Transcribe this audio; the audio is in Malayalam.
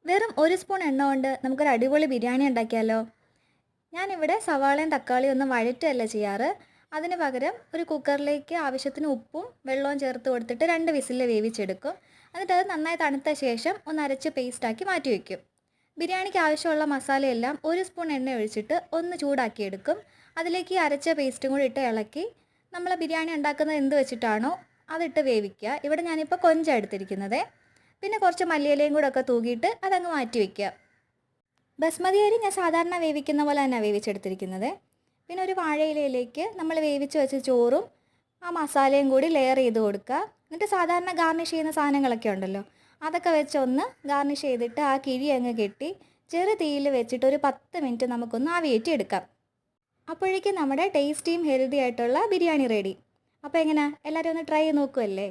വെറും 1 സ്പൂൺ എണ്ണ കൊണ്ട് നമുക്കൊരു അടിപൊളി ബിരിയാണി ഉണ്ടാക്കിയാലോ? ഞാനിവിടെ സവാളയും തക്കാളിയും ഒന്നും വഴറ്റുകയല്ല ചെയ്യാറ്. അതിന് പകരം ഒരു കുക്കറിലേക്ക് ആവശ്യത്തിന് ഉപ്പും വെള്ളവും ചേർത്ത് കൊടുത്തിട്ട് 2 വിസിൽ വേവിച്ചെടുക്കും. എന്നിട്ട് അത് നന്നായി തണുത്ത ശേഷം ഒന്ന് അരച്ച് പേസ്റ്റാക്കി മാറ്റി വയ്ക്കും. ബിരിയാണിക്ക് ആവശ്യമുള്ള മസാലയെല്ലാം 1 സ്പൂൺ എണ്ണ ഒഴിച്ചിട്ട് ഒന്ന് ചൂടാക്കിയെടുക്കും. അതിലേക്ക് ഈ അരച്ച പേസ്റ്റും കൂടി ഇട്ട് ഇളക്കി നമ്മൾ ബിരിയാണി ഉണ്ടാക്കുന്നത് എന്ത് വെച്ചിട്ടാണോ അതിട്ട് വേവിക്കുക. ഇവിടെ ഞാനിപ്പോൾ കൊഞ്ചാണ് എടുത്തിരിക്കുന്നത്. പിന്നെ കുറച്ച് മല്ലിയിലയും കൂടെ ഒക്കെ തൂകിയിട്ട് അതങ്ങ് മാറ്റി വയ്ക്കുക. ബസ്മതി അരി ഞാൻ സാധാരണ വേവിക്കുന്ന പോലെ തന്നെയാണ് വേവിച്ചെടുത്തിരിക്കുന്നത്. പിന്നെ ഒരു വാഴയിലയിലേക്ക് നമ്മൾ വേവിച്ച് വെച്ച ചോറും ആ മസാലയും കൂടി ലെയർ ചെയ്ത് കൊടുക്കുക. എന്നിട്ട് സാധാരണ ഗാർണിഷ് ചെയ്യുന്ന സാധനങ്ങളൊക്കെ ഉണ്ടല്ലോ, അതൊക്കെ വെച്ച് ഒന്ന് ഗാർണിഷ് ചെയ്തിട്ട് ആ കിഴി അങ്ങ് കെട്ടി ചെറു തീയിൽ വെച്ചിട്ട് ഒരു 10 മിനിറ്റ് നമുക്കൊന്ന് ആവിയേറ്റി എടുക്കാം. അപ്പോഴേക്കും നമ്മുടെ ടേസ്റ്റിയും ഹെൽത്തി ആയിട്ടുള്ള ബിരിയാണി റെഡി. അപ്പോൾ എങ്ങനെയാ, എല്ലാവരും ഒന്ന് ട്രൈ ചെയ്ത് നോക്കുമല്ലേ?